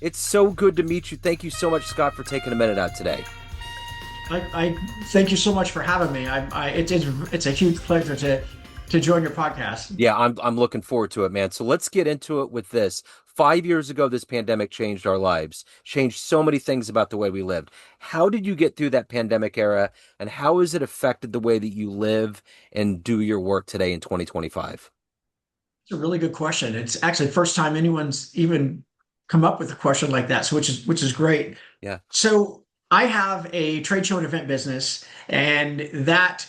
It's so good to meet you. Thank you so much, Scott, for taking a minute out today. I thank you so much for having me. It's a huge pleasure to join your podcast. Yeah, I'm looking forward to it, man. So let's get into it with this. 5 years ago, this pandemic changed our lives, changed so many things about the way we lived. How did you get through that pandemic era, and how has it affected the way that you live and do your work today in 2025? It's a really good question. It's actually the first time anyone's even come up with a question like that, so which is great. Yeah. So I have a trade show and event business, and that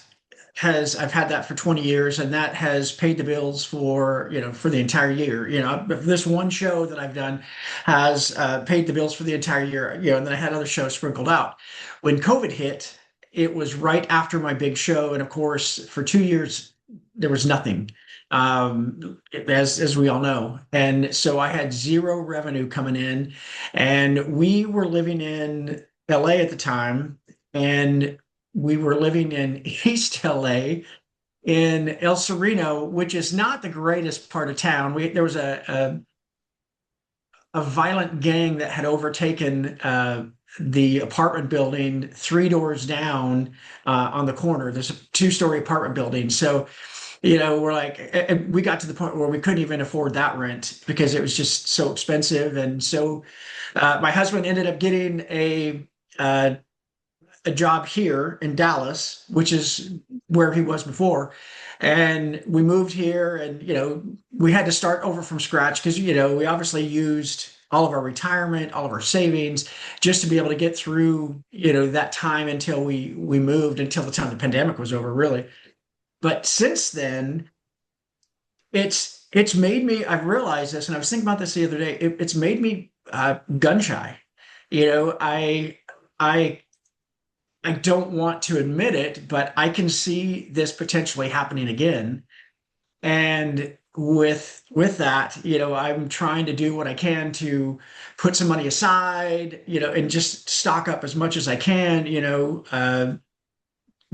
has I've had that for 20 years, and that has paid the bills for for the entire year. This one show that I've done has paid the bills for the entire year. And then I had other shows sprinkled out. When COVID hit, it was right after my big show, and of course, for 2 years there was nothing, as we all know. And so I had zero revenue coming in, and we were living in LA at the time, and we were living in East LA in El Sereno, which is not the greatest part of town. There was a violent gang that had overtaken the apartment building 3 doors down on the corner. There's a two-story apartment building. So, we're like, and we got to the point where we couldn't even afford that rent because it was just so expensive. And so my husband ended up getting uh, a job here in Dallas, which is where he was before. And we moved here, and we had to start over from scratch because we obviously used all of our retirement, all of our savings just to be able to get through, that time until we moved, until the time the pandemic was over, really. But since then, it's made me, I've realized this, and I was thinking about this the other day, it's made me gun shy. You know, I I don't want to admit it, but I can see this potentially happening again. And with that, I'm trying to do what I can to put some money aside, and just stock up as much as I can,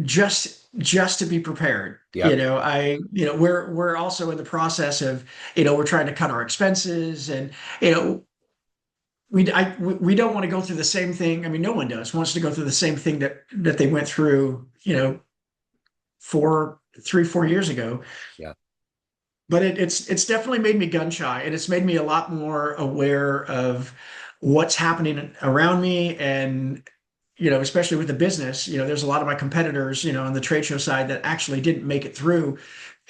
just to be prepared. Yep. We're also in the process of, we're trying to cut our expenses, and you know, we don't want to go through the same thing. I mean, no one does wants to go through the same thing that they went through, 4 years ago. Yeah. But it's definitely made me gun shy, and it's made me a lot more aware of what's happening around me, and especially with the business. There's a lot of my competitors, on the trade show side that actually didn't make it through,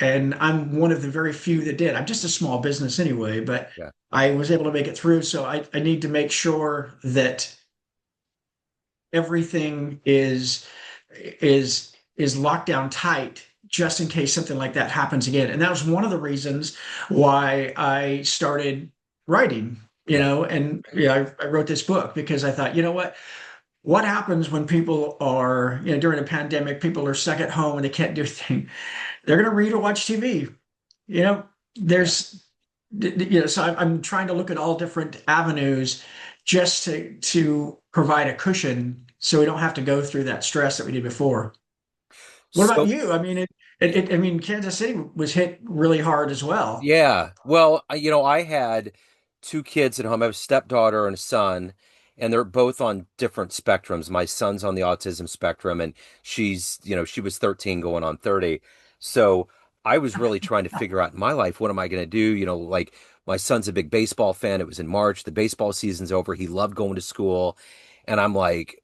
and I'm one of the very few that did. I'm just a small business anyway, but Yeah. I was able to make it through. So I need to make sure that everything is locked down tight just in case something like that happens again. And that was one of the reasons why I started writing, Yeah. and I wrote this book because I thought, what happens when people are, during a pandemic, people are stuck at home and they can't do anything? They're going to read or watch TV. You know, Yeah. there's, so I'm trying to look at all different avenues just to provide a cushion so we don't have to go through that stress that we did before. What about So you? I mean, I mean, Kansas City was hit really hard as well. yeah. Well, I had two kids at home. I have a stepdaughter and a son, and they're both on different spectrums. My son's on the autism spectrum, and she was 13 going on 30. So I was really trying to figure out in my life, what am I going to do? Like my son's a big baseball fan. It was in March. The baseball season's over. He loved going to school. And I'm like,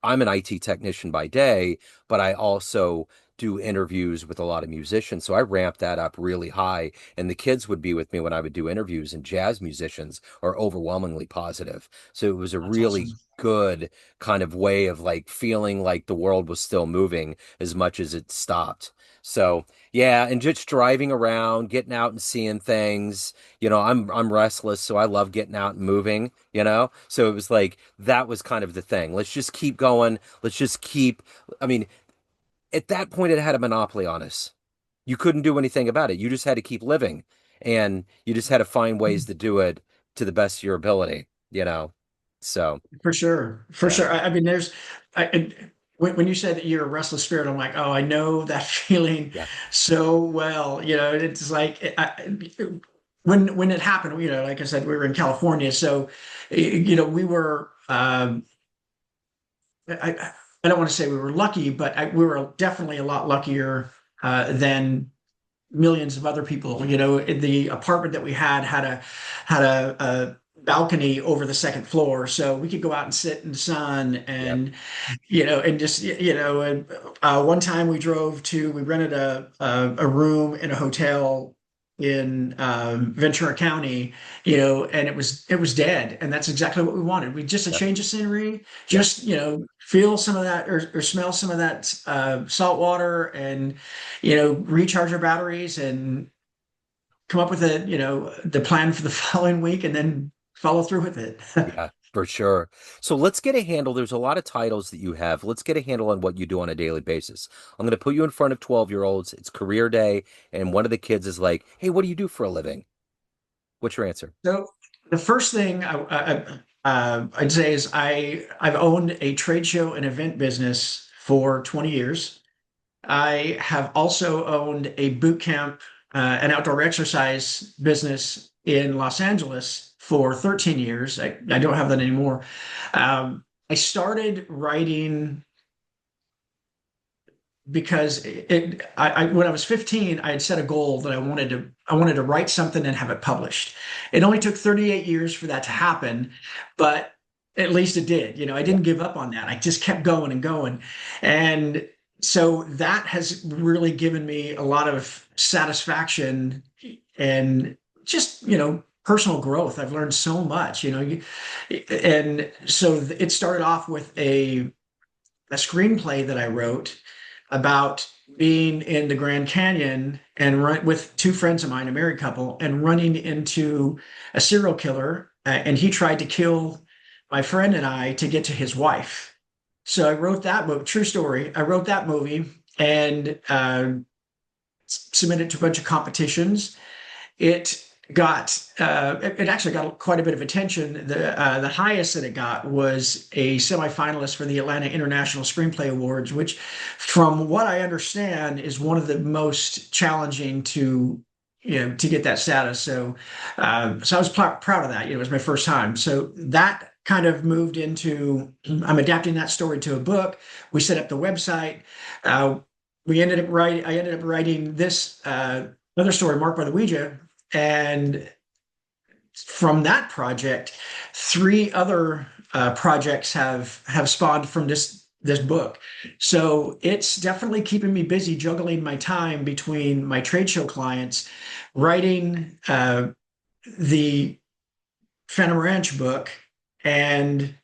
I'm an IT technician by day, but I also do interviews with a lot of musicians. So I ramped that up really high. And the kids would be with me when I would do interviews, and jazz musicians are overwhelmingly positive. So it was a That's really awesome. good kind of way of like feeling like the world was still moving as much as it stopped. So yeah, and just driving around, getting out and seeing things. I'm restless, so I love getting out and moving, So it was like that was kind of the thing. Let's just keep going. Let's just keep I mean, at that point it had a monopoly on us. You couldn't do anything about it. You just had to keep living, and you just had to find ways to do it to the best of your ability. So, For sure, for yeah. sure. I mean, when you said that you're a restless spirit, I'm like, oh, I know that feeling Yeah. so well. It's like when it happened, like I said, we were in California, so we were. I don't want to say we were lucky, but we were definitely a lot luckier than millions of other people. The apartment that we had a balcony over the second floor, so we could go out and sit in the sun Yep. and just and one time we rented a room in a hotel in Ventura County, and it was dead, and that's exactly what we wanted. We just a Yep. change of scenery, Yep. just feel some of that or smell some of that salt water, and recharge our batteries and come up with the plan for the following week, and then follow through with it. Yeah, for sure. So let's get a handle. There's a lot of titles that you have. Let's get a handle on what you do on a daily basis. I'm going to put you in front of 12-year-olds. It's career day, and one of the kids is like, "Hey, what do you do for a living?" What's your answer? So the first thing I'd say is I've owned a trade show and event business for 20 years. I have also owned a boot camp, an outdoor exercise business in Los Angeles for 13 years. I don't have that anymore. I started writing because when I was 15, I had set a goal that I wanted to write something and have it published. It only took 38 years for that to happen, but at least it did. I Yeah. didn't give up on that. I just kept going and going. And so that has really given me a lot of satisfaction and just, personal growth. I've learned so much, and so it started off with a screenplay that I wrote about being in the Grand Canyon and run with two friends of mine, a married couple, and running into a serial killer. And he tried to kill my friend and I to get to his wife. So I wrote that movie, true story. I wrote that movie and submitted to a bunch of competitions. It actually got quite a bit of attention. The highest that it got was a semifinalist for the Atlanta International Screenplay Awards, which, from what I understand, is one of the most challenging to get that status. So I was proud of that. It was my first time. So that kind of moved into I'm adapting that story to a book. We set up the website. Uh, I ended up writing this other story, Marked by the Ouija, and from that project, three other projects have spawned from this book. So it's definitely keeping me busy juggling my time between my trade show clients, writing the Phantom Ranch book, and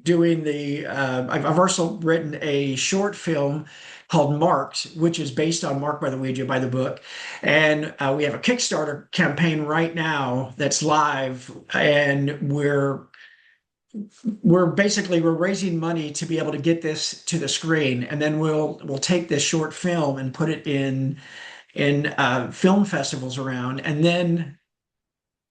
doing I've also written a short film called Marked, which is based on Marked by the Ouija by the book. And we have a Kickstarter campaign right now that's live, and we're raising money to be able to get this to the screen, and then we'll take this short film and put it in film festivals around, and then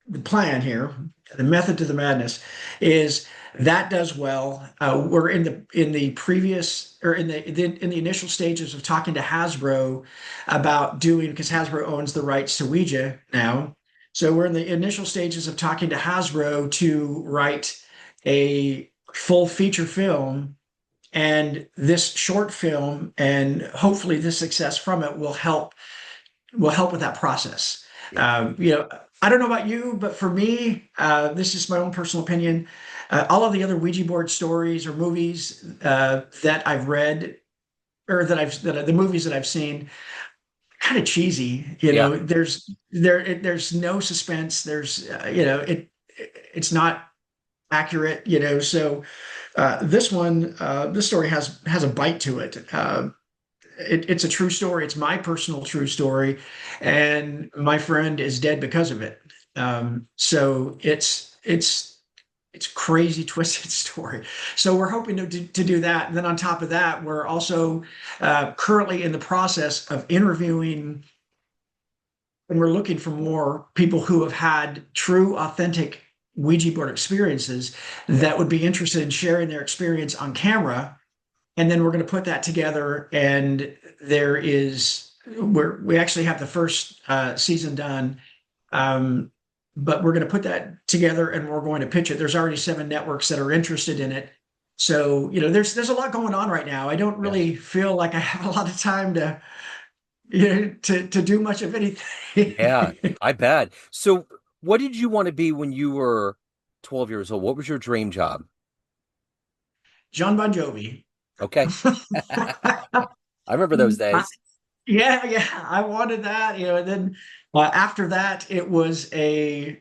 the plan here, the method to the madness, is that does well. We're in the previous or in the initial stages of talking to Hasbro about doing because Hasbro owns the rights to Ouija now. So we're in the initial stages of talking to Hasbro to write a full feature film, and this short film and hopefully the success from it will help with that process. Yeah. I don't know about you, but for me, this is my own personal opinion. All of the other Ouija board stories or movies that I've read, or the movies that I've seen, kind of cheesy. Yeah. There's no suspense. It's not accurate. So this story has a bite to it. It's a true story. It's my personal true story, and my friend is dead because of it. So it's crazy twisted story. So we're hoping to do that. And then on top of that, we're also currently in the process of interviewing, and we're looking for more people who have had true, authentic Ouija board experiences Yeah. that would be interested in sharing their experience on camera, and then we're going to put that together. And we actually have the first season done. but we're going to put that together and we're going to pitch it. There's already 7 networks that are interested in it. So, there's a lot going on right now. I don't Yeah. really feel like I have a lot of time to do much of Yeah, anything. I bet. So, what did you want to be when you were 12 years old? What was your dream job? John Bon Jovi. Okay. I remember those days. Yeah, yeah, I wanted that, and then after that, it was a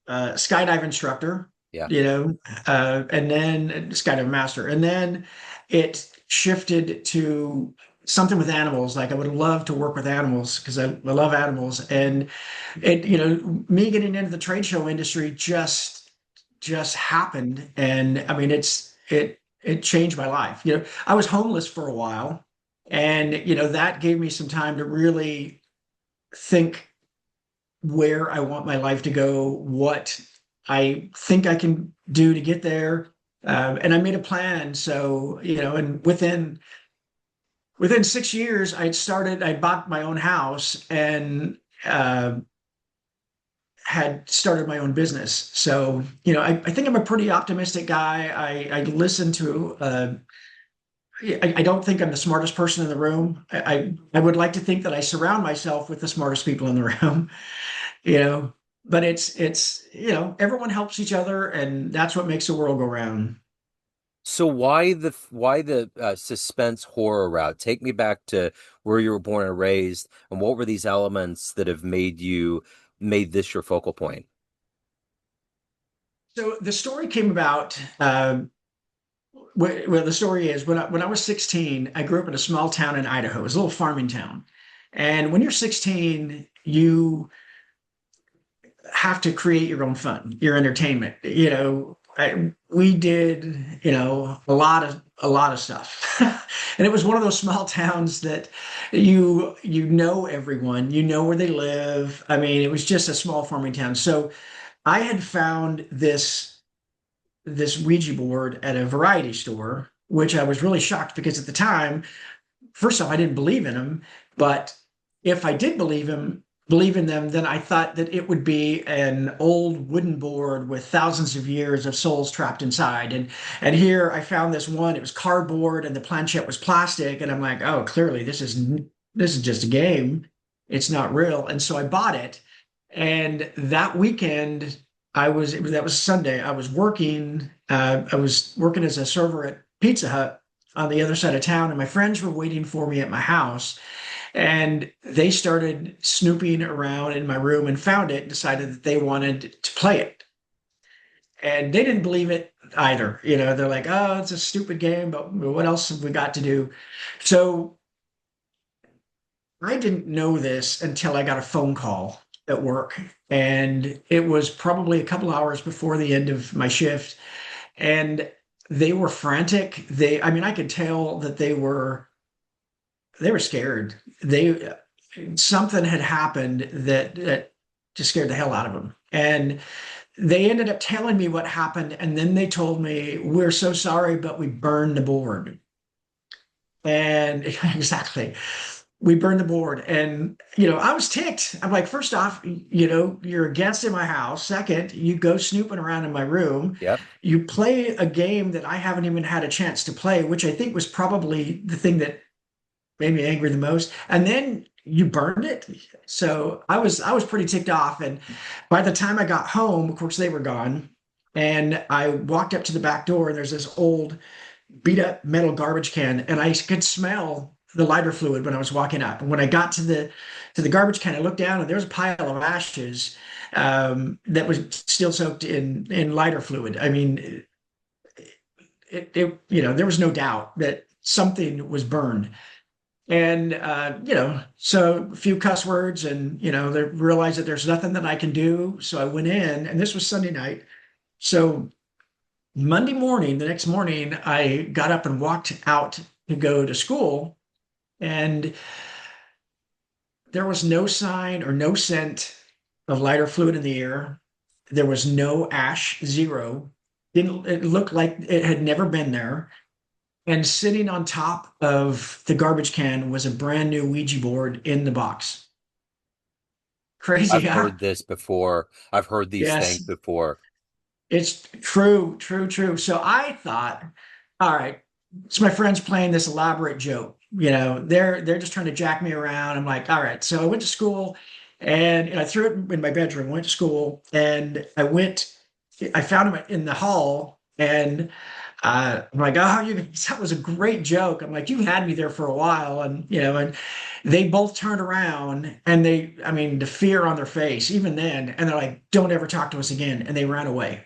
skydive instructor, Yeah. and then skydive master, and then it shifted to something with animals. Like I would love to work with animals because I love animals, and me getting into the trade show industry just happened, and I mean it changed my life. I was homeless for a while, and that gave me some time to really think where I want my life to go, what I think I can do to get there. And I made a plan. So, and within 6 years, I bought my own house and had started my own business. So, I think I'm a pretty optimistic guy. I listen to, I don't think I'm the smartest person in the room. I would like to think that I surround myself with the smartest people in the room. you know but it's everyone helps each other, and that's what makes the world go round. So why the suspense horror route? Take me back to where you were born and raised, and what were these elements that have made this your focal point? So the story came about, well, the story is when I was 16, I grew up in a small town in Idaho. It was a little farming town, and when you're 16, you have to create your own fun, your entertainment. We did, a lot of stuff, and it was one of those small towns that you know everyone, you know where they live. I mean, it was just a small farming town. So I had found this Ouija board at a variety store, which I was really shocked because at the time, first off, I didn't believe in him, but if I did believe in them, then I thought that it would be an old wooden board with thousands of years of souls trapped inside. And here I found this one. It was cardboard, and the planchette was plastic, and I'm like, oh, clearly this is just a game. It's not real. And so I bought it. And that weekend, that was Sunday. I was working. I was working as a server at Pizza Hut on the other side of town, and my friends were waiting for me at my house. And they started snooping around in my room and found it and decided that they wanted to play it. And they didn't believe it either. They're like, oh, it's a stupid game, but what else have we got to do? So I didn't know this until I got a phone call at work. And it was probably a couple hours before the end of my shift. And they were frantic. I mean, I could tell that they were scared. Something had happened that just scared the hell out of them. And they ended up telling me what happened, and then they told me, "We're so sorry, but we burned the board." And exactly, we burned the board. And I was ticked. I'm like, first off, you're a guest in my house. Second, you go snooping around in my room. Yep. You play a game that I haven't even had a chance to play, which I think was probably the thing that made me angry the most. And then you burned it. So I was pretty ticked off. And by the time I got home, of course they were gone. And I walked up to the back door, and there's this old beat up metal garbage can, and I could smell the lighter fluid when I was walking up. And when I got to the garbage can, I looked down, and there was a pile of ashes that was still soaked in lighter fluid. I mean, there was no doubt that something was burned. And so a few cuss words, and they realized that there's nothing that I can do. So I went in, and this was Sunday night. So Monday morning, the next morning, I got up and walked out to go to school, and there was no sign or no scent of lighter fluid in the air. There was no ash, zero. Didn't It looked like it had never been there. And sitting on top of the garbage can was a brand new Ouija board in the box. Crazy, I've huh? heard this before. I've heard these things Yes. before. It's true, true, true. So I thought, all right, it's my friends playing this elaborate joke. They're just trying to jack me around. I'm like, all right. So I went to school and I threw it in my bedroom, went to school, and I found him in the hall and I'm like, oh, that was a great joke. I'm like, you had me there for a while. And they both turned around and I mean, the fear on their face, even then, and they're like, don't ever talk to us again. And they ran away.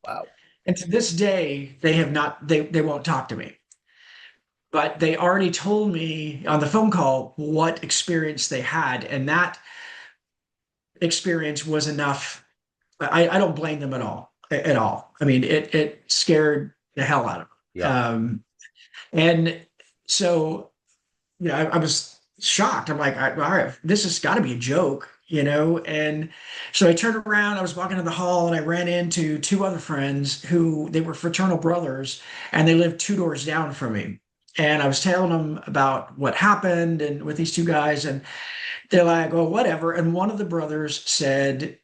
Wow. And to this day, they won't talk to me. But they already told me on the phone call what experience they had. And that experience was enough. I don't blame them at all. I mean, it scared the hell out of Yep. them. And so, I was shocked. I'm like, all right, this has got to be a joke. And so I turned around, I was walking in the hall and I ran into two other friends who they were fraternal brothers and they lived two doors down from me. And I was telling them about what happened and with these two guys, and they're like, oh, whatever. And one of the brothers said,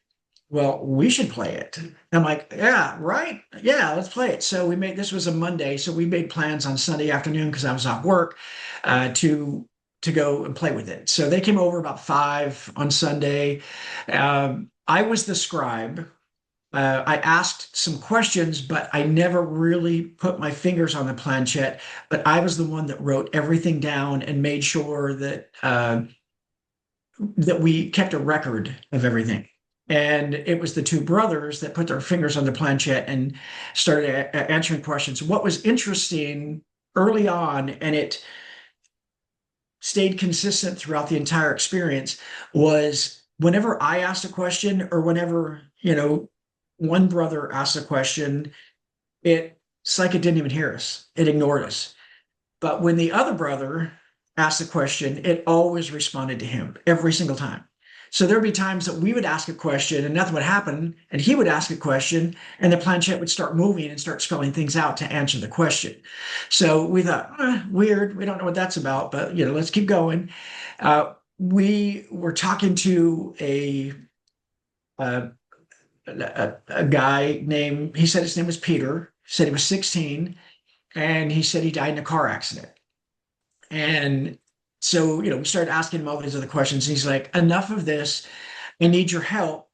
well, we should play it. And I'm like, yeah, right. Yeah, let's play it. So this was a Monday. So we made plans on Sunday afternoon because I was off work to go and play with it. So they came over about 5 on Sunday. I was the scribe. I asked some questions, but I never really put my fingers on the planchette. But I was the one that wrote everything down and made sure that we kept a record of everything. And it was the two brothers that put their fingers on the planchette and started answering questions. What was interesting early on, and it stayed consistent throughout the entire experience, was whenever I asked a question or whenever, one brother asked a question, it's like it didn't even hear us. It ignored us. But when the other brother asked a question, it always responded to him every single time. So there'd be times that we would ask a question and nothing would happen, and he would ask a question, and the planchette would start moving and start spelling things out to answer the question. So we thought, weird. We don't know what that's about, but let's keep going. We were talking to uh, a guy named. He said his name was Peter. He said he was 16, and he said he died in a car accident. And so, we started asking him all these other questions. He's like, enough of this. I need your help.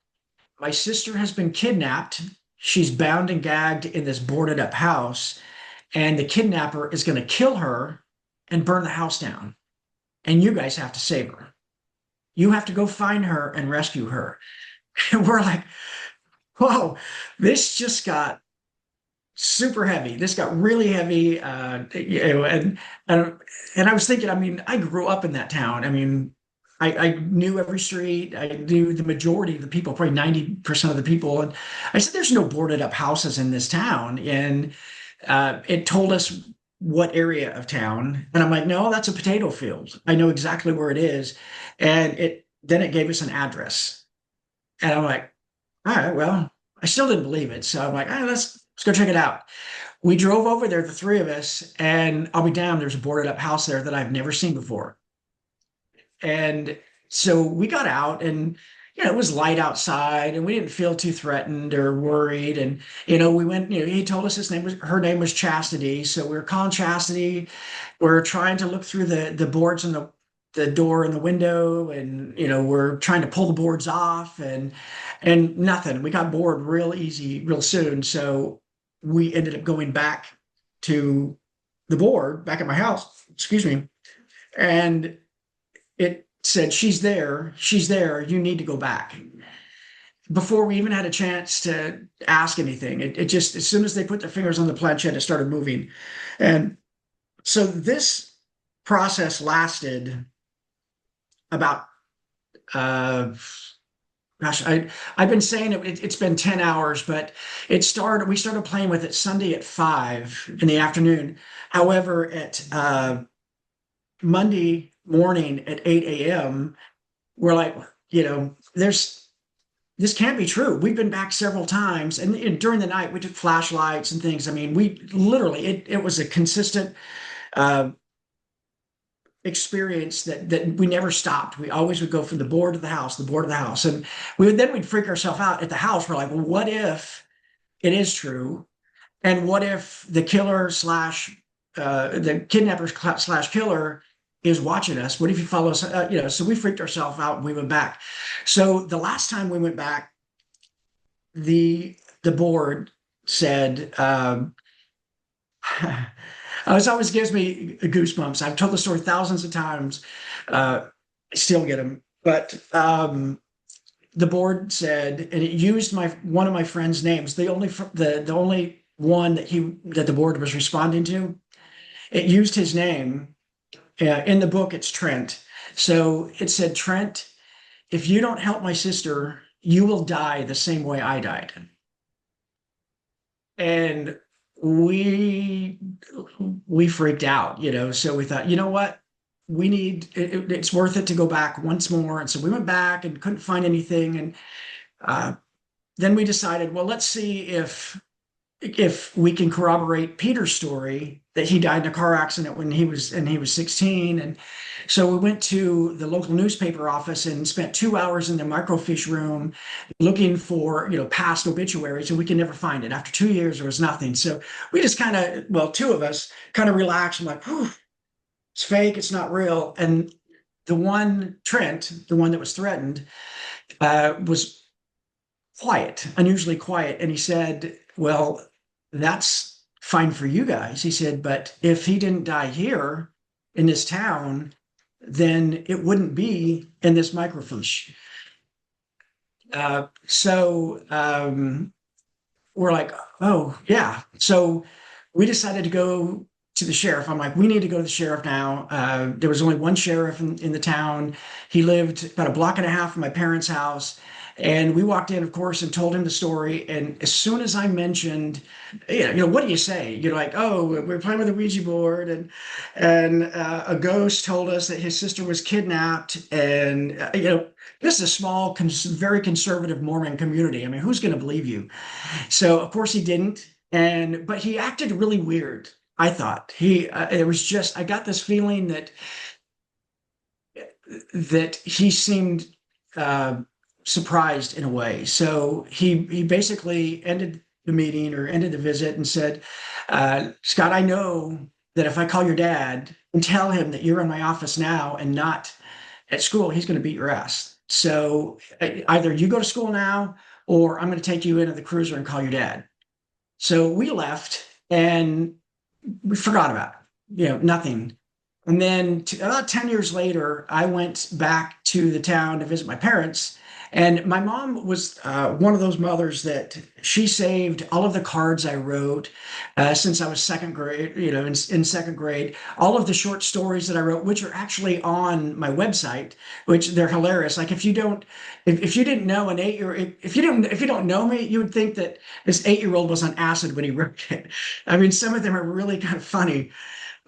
My sister has been kidnapped. She's bound and gagged in this boarded up house, and the kidnapper is going to kill her and burn the house down. And you guys have to save her. You have to go find her and rescue her. And we're like, whoa, this just got super heavy. This got really heavy, and and I was thinking. I mean, I grew up in that town. I mean, I knew every street. I knew the majority of the people, probably 90% of the people. And I said, "There's no boarded up houses in this town." And it told us what area of town, and I'm like, "No, that's a potato field. I know exactly where it is." And it gave us an address, and I'm like, "All right, well." I still didn't believe it. So I'm like, all right, let's go check it out. We drove over there, the three of us, and I'll be damned, there's a boarded up house there that I've never seen before. And so we got out and it was light outside and we didn't feel too threatened or worried. And we went, he told us her name was Chastity. So we were calling Chastity. We're trying to look through the boards and the door and the window, and we're trying to pull the boards off and nothing. We got bored real easy, real soon. So we ended up going back to the board back at my house, excuse me, and it said, she's there, you need to go back. Before we even had a chance to ask anything, it just, as soon as they put their fingers on the planchette, it started moving. And so this process lasted about, uh, gosh, I've been saying it's been 10 hours, but we started playing with it Sunday at 5 in the afternoon. However, at Monday morning at 8 a.m., we're like, this can't be true. We've been back several times, and during the night we took flashlights and things. I mean, we literally, it was a consistent uh, experience that we never stopped. We always would go from the board to the house, the board to the house. And we'd freak ourselves out at the house. We're like, well, what if it is true? And what if the killer slash the kidnapper slash killer is watching us? What if he follows? So we freaked ourselves out and we went back. So the last time we went back, the board said, it always gives me goosebumps. I've told the story thousands of times. I still get them. But the board said, and it used one of my friend's names, the only one that the board was responding to. It used his name. In the book, it's Trent. So it said, Trent, if you don't help my sister, you will die the same way I died. And we we freaked out, so we thought, you know what, it's worth it to go back once more. And so we went back and couldn't find anything. And uh, then we decided, well, let's see if we can corroborate Peter's story that he died in a car accident when he was 16. And so we went to the local newspaper office and spent 2 hours in the microfiche room looking for, past obituaries, and we could never find it. After 2 years, there was nothing. So we just kind of, well, two of us kind of relaxed and like, whew, it's fake, it's not real. And the one, Trent, the one that was threatened, was quiet, unusually quiet. And he said, well, that's fine for you guys. He said, but if he didn't die here in this town, then it wouldn't be in this microfiche. So we're like, oh, yeah. So we decided to go to the sheriff. I'm like, we need to go to the sheriff now. There was only one sheriff in the town. He lived about a block and a half from my parents' house. And we walked in, of course, and told him the story. And as soon as I mentioned, what do you say? You're like, oh, we're playing with a Ouija board, and a ghost told us that his sister was kidnapped. And this is a small, very conservative Mormon community. I mean, who's going to believe you? So of course he didn't, but he acted really weird. I thought it was just, I got this feeling that he seemed uh, surprised in a way. So he basically ended the meeting or ended the visit and said, Scott, I know that if I call your dad and tell him that you're in my office now and not at school, he's going to beat your ass. So either you go to school now or I'm going to take you into the cruiser and call your dad. So we left and we forgot about it, nothing. And then about 10 years later, I went back to the town to visit my parents. And my mom was one of those mothers that she saved all of the cards I wrote since I was second grade, in second grade, all of the short stories that I wrote, which are actually on my website, which they're hilarious. Like if you didn't know an 8-year, if you don't know me, you would think that this 8-year-old was on acid when he wrote it. I mean, some of them are really kind of funny,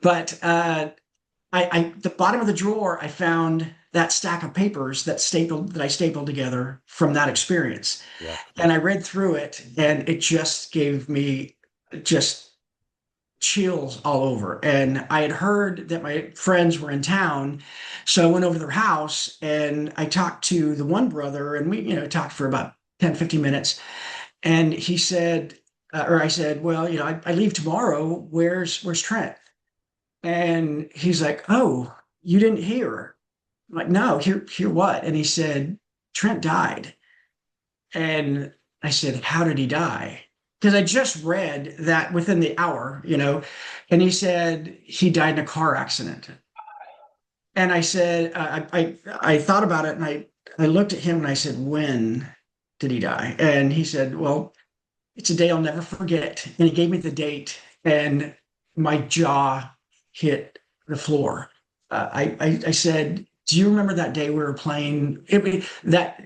but the bottom of the drawer, I found that stack of papers that I stapled together from that experience. Yeah. And I read through it, and it just gave me just chills all over. And I had heard that my friends were in town, so I went over to their house and I talked to the one brother, and we, talked for about 10, 15 minutes. And he said, or I said, well, I leave tomorrow. Where's Trent? And he's like, oh, you didn't hear? I'm like, no, hear what? And he said, Trent died. And I said, how did he die? Because I just read that within the hour, and he said he died in a car accident. And I said, I thought about it, and I looked at him and I said, when did he die? And he said, well, it's a day I'll never forget. And he gave me the date, and my jaw hit the floor. I said, do you remember that day we were playing? That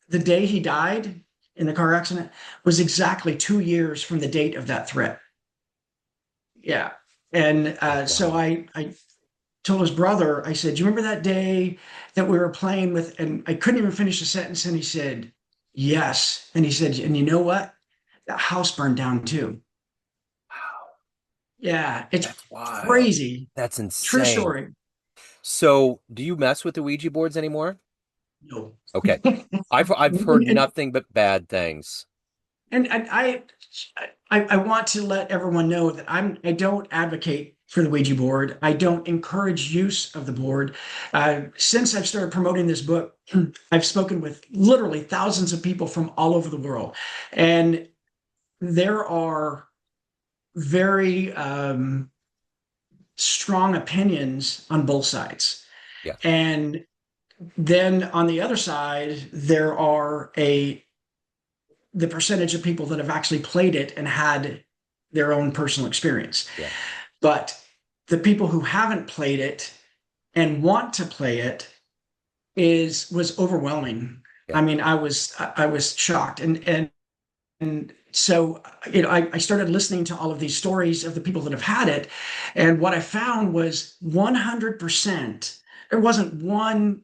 the day he died in the car accident was exactly 2 years from the date of that threat. Yeah. And so Wow. I told his brother, I said, do you remember that day that we were playing with? And I couldn't even finish the sentence. And he said, yes. And he said, and you know what? That house burned down too. Wow. Yeah, it's That's wild. crazy. That's True insane. story. So, do you mess with the Ouija boards anymore? No. Okay. I've heard nothing but bad things. And I want to let everyone know that I don't advocate for the Ouija board. I don't encourage use of the board. Since I've started promoting this book, I've spoken with literally thousands of people from all over the world, and there are very strong opinions on both sides. Yeah. And then on the other side, there are a the percentage of people that have actually played it and had their own personal experience. Yeah. But the people who haven't played it and want to play it is was overwhelming. Yeah. I mean, I was shocked, and so I started listening to all of these stories of the people that have had it, and what I found was 100%. There wasn't 1%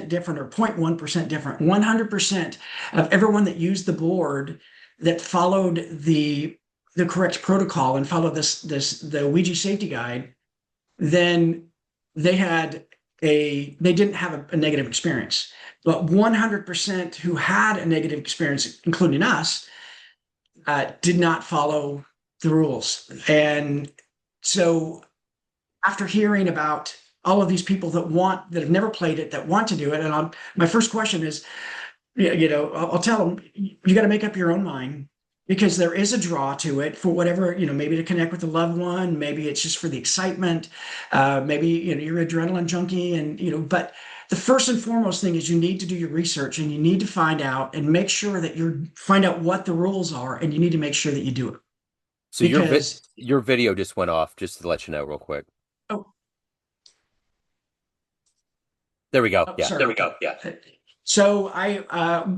different or 0.1% different. 100% of everyone that used the board that followed the correct protocol and followed the Ouija safety guide, then they had they didn't have a negative experience. But 100% who had a negative experience, including us, did not follow the rules. And so after hearing about all of these people that have never played it, that want to do it, and my first question is, I'll tell them, you got to make up your own mind, because there is a draw to it for whatever, maybe to connect with a loved one, maybe it's just for the excitement, maybe, you're an adrenaline junkie, and, but the first and foremost thing is you need to do your research, and you need to find out and make sure that find out what the rules are, and you need to make sure that you do it. So Because, your video just went off, just to let you know real quick. oh, There we go. oh, Yeah. sorry. There we go. Yeah. So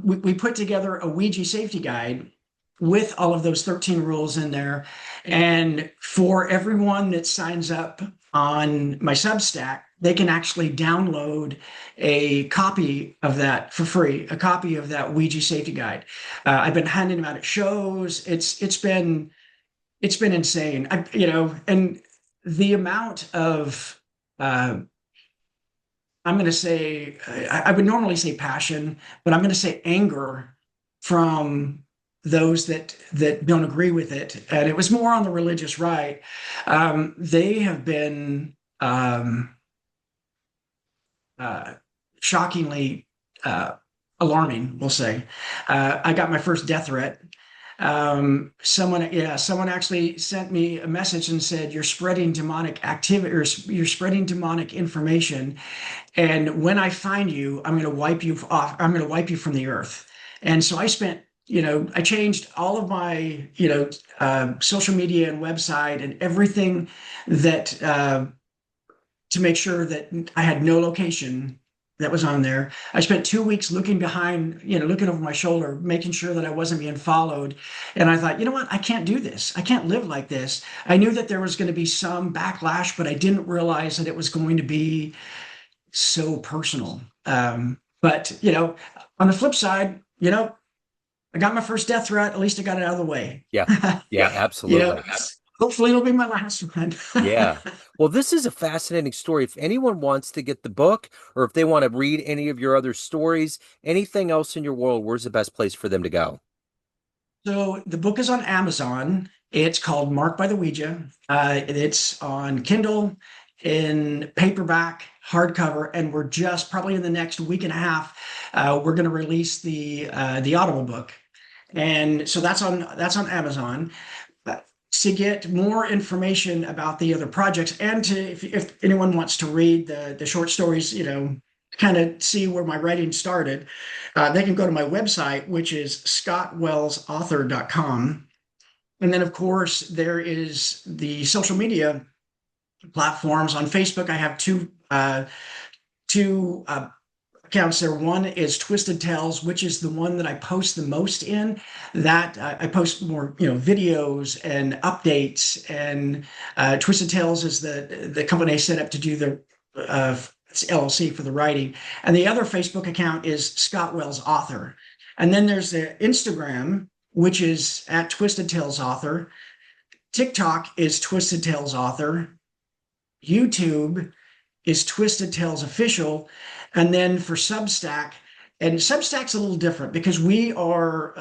we put together a Ouija safety guide with all of those 13 rules in there. And for everyone that signs up on my Substack, they can actually download a copy of that for free, a copy of that Ouija safety guide. I've been handing them out at shows. It's been insane. And the amount of I'm going to say, I would normally say passion, but I'm going to say anger from those that don't agree with it. And it was more on the religious right. They have been uh, shockingly alarming, we'll say. I got my first death threat. Someone actually sent me a message and said, "You're spreading demonic activity, or you're spreading demonic information. And when I find you, I'm going to wipe you off. I'm going to wipe you from the earth." And so I changed all of my, social media and website and everything that to make sure that I had no location that was on there. I spent 2 weeks looking behind, looking over my shoulder, making sure that I wasn't being followed. And I thought, you know what? I can't do this. I can't live like this. I knew that there was going to be some backlash, but I didn't realize that it was going to be so personal. But on the flip side, I got my first death threat. At least I got it out of the way. Yeah. Yeah, Yeah. absolutely. Hopefully it'll be my last one. Yeah. Well, this is a fascinating story. If anyone wants to get the book, or if they want to read any of your other stories, anything else in your world, where's the best place for them to go? So the book is on Amazon. It's called Marked by the Ouija. It's on Kindle, in paperback, hardcover, and we're just probably in the next week and a half, we're going to release the Audible book, and so that's on Amazon. To get more information about the other projects, and if anyone wants to read the short stories, kind of see where my writing started, they can go to my website, which is scottwellsauthor.com. And then, of course, there is the social media platforms. On Facebook, I have two accounts there. One is Twisted Tales, which is the one that I post the most in. That I post more, videos and updates. And Twisted Tales is the company I set up to do the it's LLC for the writing. And the other Facebook account is Scott Wells Author. And then there's the Instagram, which is at Twisted Tales Author. TikTok is Twisted Tales Author. YouTube is Twisted Tales Official. And then for Substack, and Substack's a little different because we're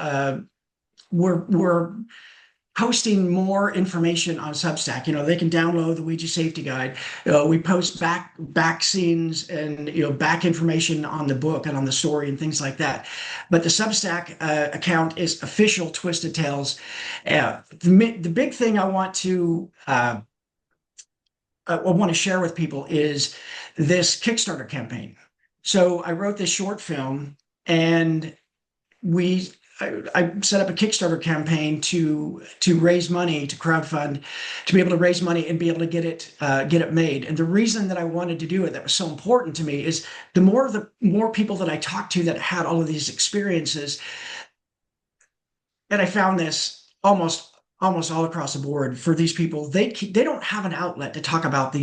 posting more information on Substack. They can download the Ouija safety guide. We post back scenes and back information on the book and on the story and things like that. But the Substack account is official Twisted Tales. The big thing I want to share with people is this Kickstarter campaign. So I wrote this short film, and I set up a Kickstarter campaign to raise money, to crowdfund, to be able to raise money and be able to get it made. And the reason that I wanted to do it, that was so important to me, is the more people that I talked to that had all of these experiences, and I found this almost all across the board for these people, they don't have an outlet to talk about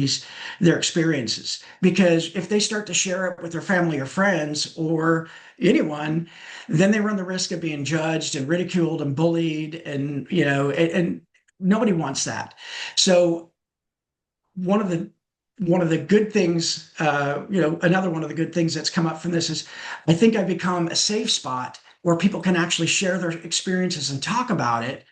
their experiences, because if they start to share it with their family or friends or anyone, then they run the risk of being judged and ridiculed and bullied, and nobody wants that. So one of the good things, another one of the good things that's come up from this is I think I've become a safe spot where people can actually share their experiences and talk about it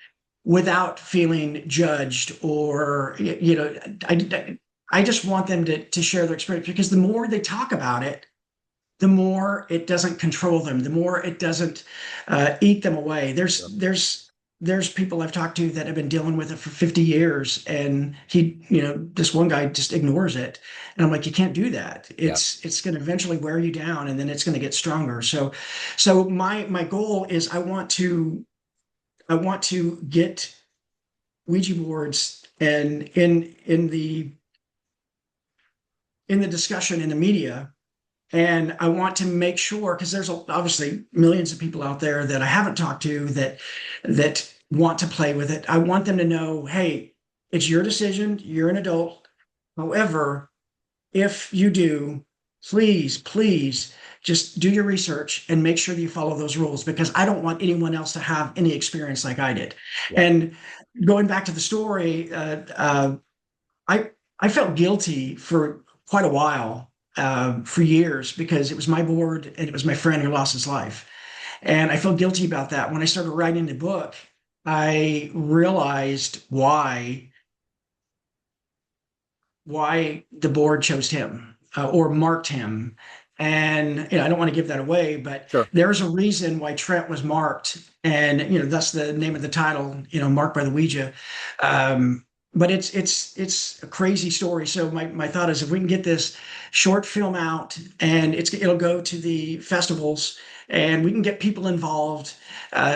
without feeling judged, or I just want them to share their experience, because the more they talk about it, the more it doesn't control them, the more it doesn't eat them away. Sure. There's people I've talked to that have been dealing with it for 50 years, and this one guy just ignores it, and I'm like, you can't do that. Yeah. It's going to eventually wear you down, and then it's going to get stronger. So my goal is I want to get Ouija boards and in the discussion in the media, and I want to make sure, because there's obviously millions of people out there that I haven't talked to that want to play with it. I want them to know, hey, it's your decision. You're an adult. However, if you do, please just do your research and make sure that you follow those rules, because I don't want anyone else to have any experience like I did. Yeah. And going back to the story, I felt guilty for quite a while, for years, because it was my board and it was my friend who lost his life. And I felt guilty about that. When I started writing the book, I realized why the board chose him, or marked him. And I don't want to give that away, but Sure. there's a reason why Trent was marked, and that's the name of the title, marked by the Ouija. But it's a crazy story. So my thought is, if we can get this short film out, and it'll go to the festivals, and we can get people involved.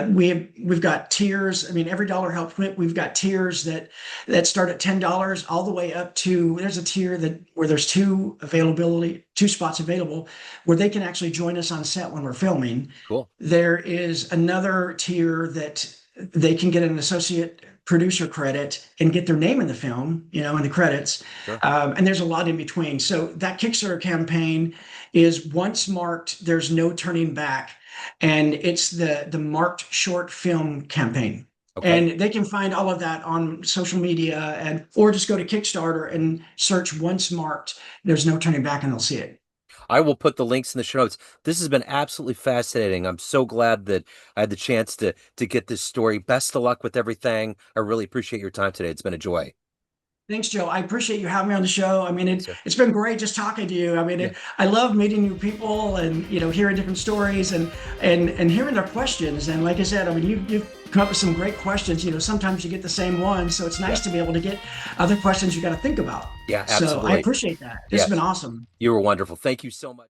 We've got tiers. I mean, every dollar helps. We've got tiers that start at $10 all the way up to, there's a tier where there's two spots available, where they can actually join us on set when we're filming. Cool. There is another tier that they can get an associate producer credit and get their name in the film, in the credits. Sure. And there's a lot in between. So that Kickstarter campaign is, once marked, there's no turning back. And it's the marked short film campaign. Okay. And they can find all of that on social media, or just go to Kickstarter and search once marked, there's no turning back, and they'll see it. I will put the links in the show notes. This has been absolutely fascinating. I'm so glad that I had the chance to get this story. Best of luck with everything. I really appreciate your time today. It's been a joy. Thanks, Joe. I appreciate you having me on the show. I mean, Yes, sir. it's been great just talking to you. I mean, Yeah. I love meeting new people, and hearing different stories, and hearing their questions. And like I said, I mean, you've come up with some great questions. Sometimes you get the same one, so it's nice Yeah. to be able to get other questions you got to think about. Yeah, So I absolutely. appreciate that. This has Yes. been awesome. You were wonderful. Thank you so much.